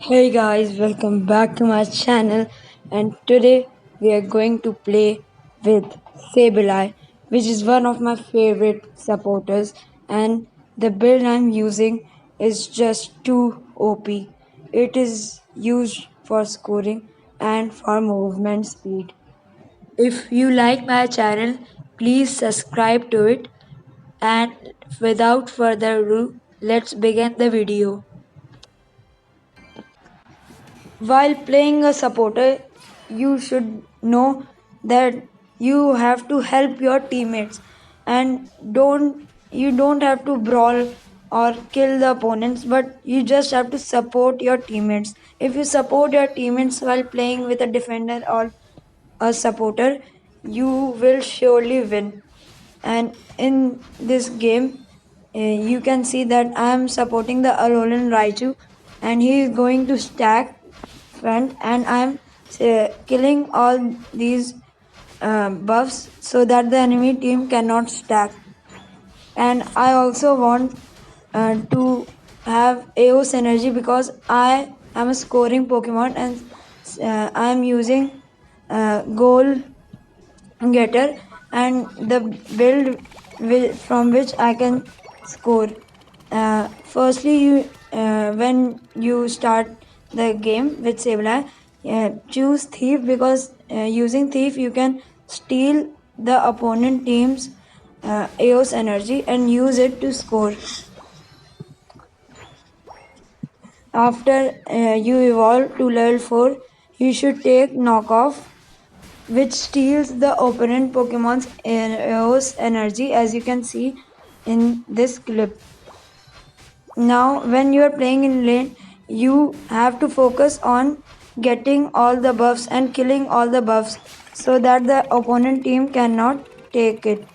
Hey guys, welcome back to my channel, and today we are going to play with Sableye, which is one of my favorite supporters, and the build I'm using is just too OP. It is used for scoring and for movement speed. If you like my channel, please subscribe to it, and without further ado, let's begin the video. While playing a supporter, you should know that you have to help your teammates and don't have to brawl or kill the opponents, but you just have to support your teammates. If you support your teammates while playing with a defender or a supporter, you will surely win. And in this game, you can see that I am supporting the Alolan Raichu, and he is going to stack front, and I am killing all these buffs so that the enemy team cannot stack. And I also want to have AOS energy because I am a scoring Pokemon, and I am using goal getter and the build from which I can score. Firstly, when you start the game with Sableye, choose Thief because using Thief you can steal the opponent team's AOS energy and use it to score. After you evolve to level 4, you should take Knockoff, which steals the opponent Pokemon's AOS energy, as you can see in this clip. Now, when you are playing in lane, you have to focus on getting all the buffs and killing all the buffs so that the opponent team cannot take it.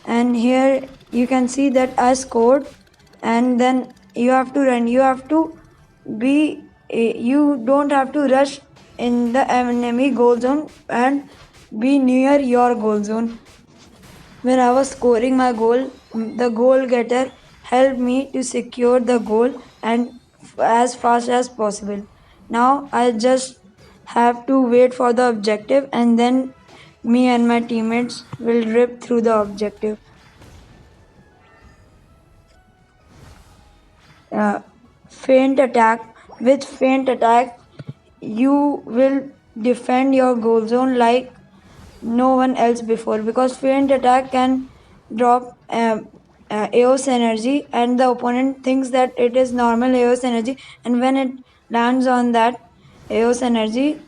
And here you can see that I scored, and then you have to run. You have to you don't have to rush in the enemy goal zone and be near your goal zone. When I was scoring my goal, the goal getter helped me to secure the goal and as fast as possible. Now I just have to wait for the objective, and then me and my teammates will rip through the objective. uh, Feint attack. With feint attack, you will defend your goal zone like no one else before, because feint attack can drop AOS energy, and the opponent thinks that it is normal AOS energy, and when it lands on that AOS energy,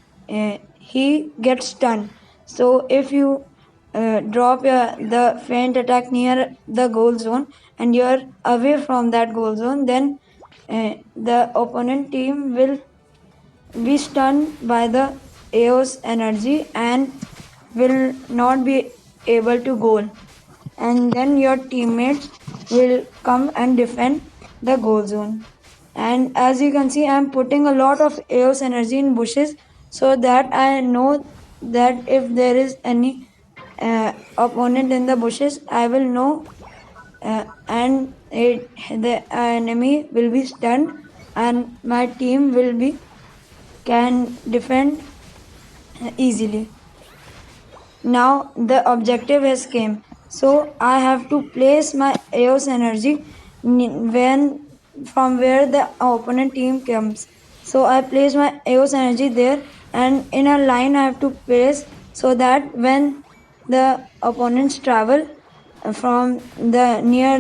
he gets stunned. So if you drop the feint attack near the goal zone and you're away from that goal zone, then the opponent team will be stunned by the AOS energy and will not be able to goal. And then your teammates will come and defend the goal zone. And as you can see, I'm putting a lot of AOS energy in bushes so that I know that if there is any opponent in the bushes, I will know, the enemy will be stunned, and my team will be can defend easily. Now the objective has came, so I have to place my AOS energy when from where the opponent team comes. So I place my AOS energy there, and in a line I have to place so that when the opponents travel from the near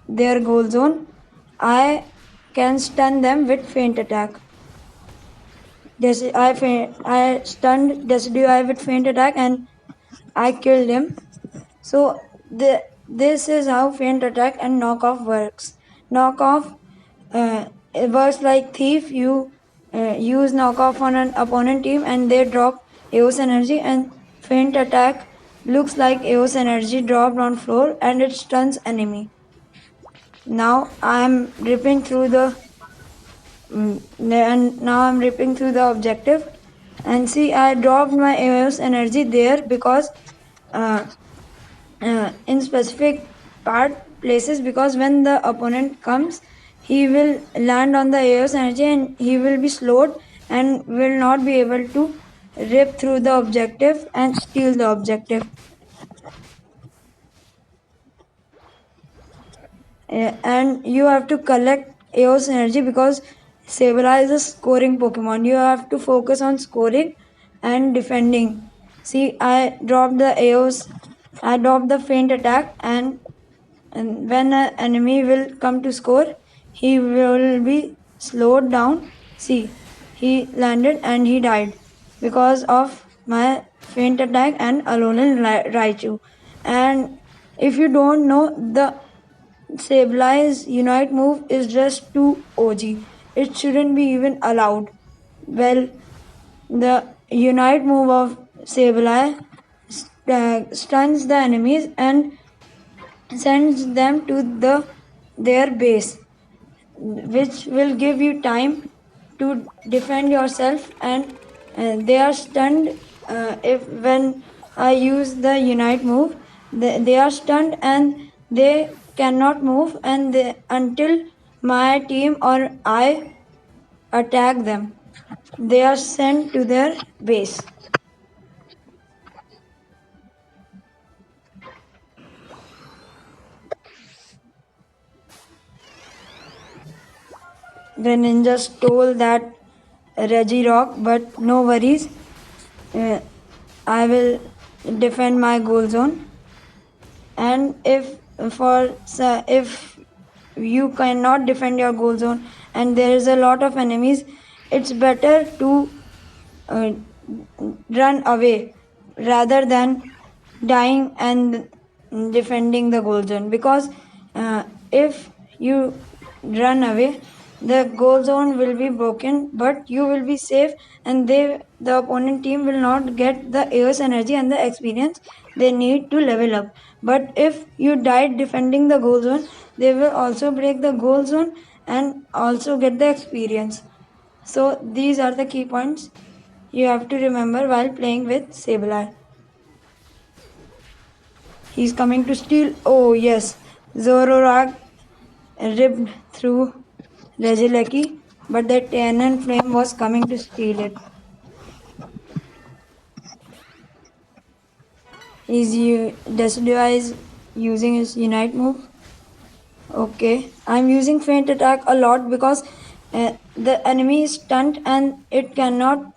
their goal zone, I can stun them with feint attack. I stunned Decidueye with feint attack, and I killed him. So this is how feint attack and knockoff works. Knockoff it works like thief. You use knockoff on an opponent team and they drop AOS energy, and feint attack looks like AOS energy dropped on floor and it stuns enemy. Now I am ripping through the and now I'm ripping through the objective, and see I dropped my AOS energy there because uh, in specific part places, because when the opponent comes he will land on the Eos energy and he will be slowed and will not be able to rip through the objective and steal the objective. And you have to collect Eos energy because Sableye is a scoring Pokemon. You have to focus on scoring and defending. See, I dropped the Eos, I dropped the faint attack, and when an enemy will come to score, he will be slowed down. See, he landed and he died because of my faint attack and Alolan Raichu. And if you don't know, the Sableye's Unite move is just too OG. It shouldn't be even allowed. Well, the Unite move of Sableye stuns the enemies and sends them to their base, which will give you time to defend yourself. And they are stunned if when I use the Unite move. They are stunned and they cannot move until my team or I attack them. They are sent to their base. The ninja stole that Regirock, but no worries. Uh, I will defend my goal zone. And if you cannot defend your goal zone and there is a lot of enemies, it's better to uh, run away rather than dying and defending the goal zone, because if you run away, the goal zone will be broken, but you will be safe, and the opponent team will not get the Eos energy and the experience they need to level up. But if you died defending the goal zone, they will also break the goal zone and also get the experience. So these are the key points you have to remember while playing with Sableye. He's coming to steal. Oh yes, Zoroark ripped through Regieleki, but the Tannen Flame was coming to steal it. Decidueye is using his Unite move. Okay, I'm using Faint Attack a lot because the enemy is stunned and it cannot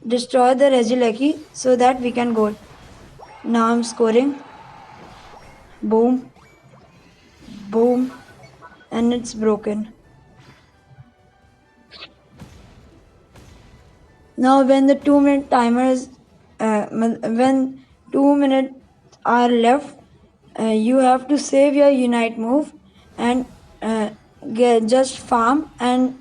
destroy the Regieleki, so that we can go. Now I'm scoring. Boom, boom, and it's broken. Now when the 2 minute timer is when 2 minutes are left, you have to save your Unite move and just farm. And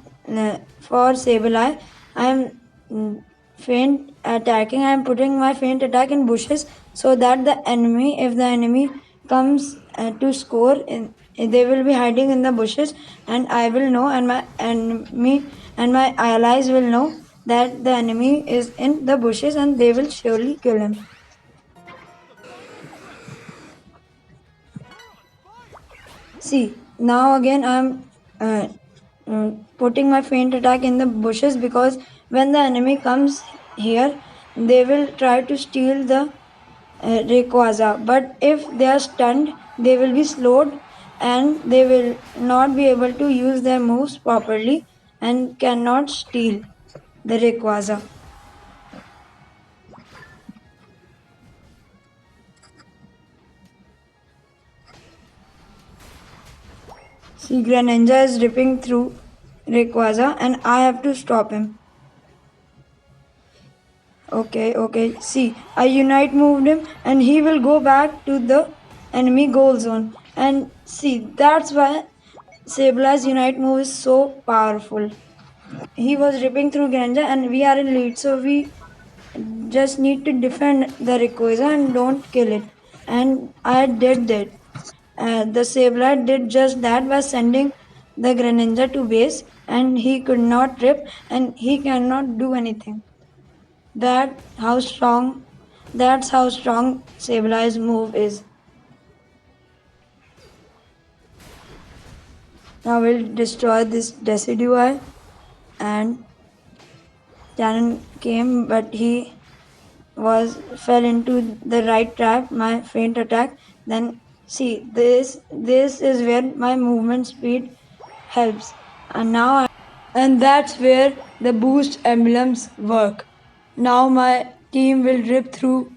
for Sableye, I am faint attacking. I am putting my faint attack in bushes so that if the enemy comes to score, they will be hiding in the bushes, and I will know, and my enemy and my allies will know that the enemy is in the bushes, and they will surely kill him. See, now again I'm putting my faint attack in the bushes, because when the enemy comes here, they will try to steal the Rayquaza. But if they are stunned, they will be slowed and they will not be able to use their moves properly and cannot steal the Rayquaza. See, Greninja is ripping through Rayquaza and I have to stop him. Okay. See, I Unite moved him and he will go back to the enemy goal zone. And see, that's why Sableye's Unite move is so powerful. He was ripping through Greninja and we are in lead, so we just need to defend the Rayquaza and don't kill it. And I did that. The Sableye did just that by sending the Greninja to base, and he could not rip and he cannot do anything. That how strong that's how strong Sableye's move is. Now we'll destroy this Decidueye, and Ganon came, but he fell into the right trap, my faint attack. Then see, this is where my movement speed helps. And that's where the boost emblems work. Now my team will rip through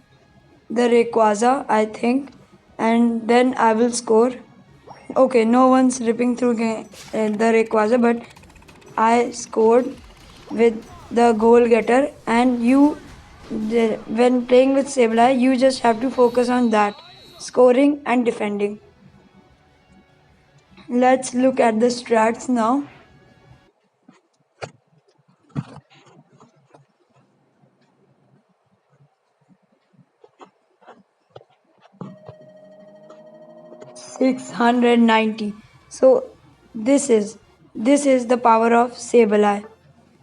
the Rayquaza, I think, and then I will score. Okay, no one's ripping through the Rayquaza, but I scored with the goal getter. And when playing with Sableye, you just have to focus on that, scoring and defending. Let's look at the strats now. $690. So this is the power of Sableye.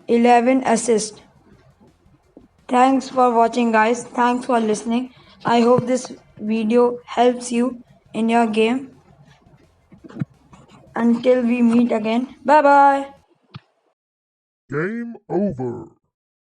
11 assist. Thanks for watching, guys. Thanks for listening. I hope this video helps you in your game. Until we meet again. Bye bye. Game over.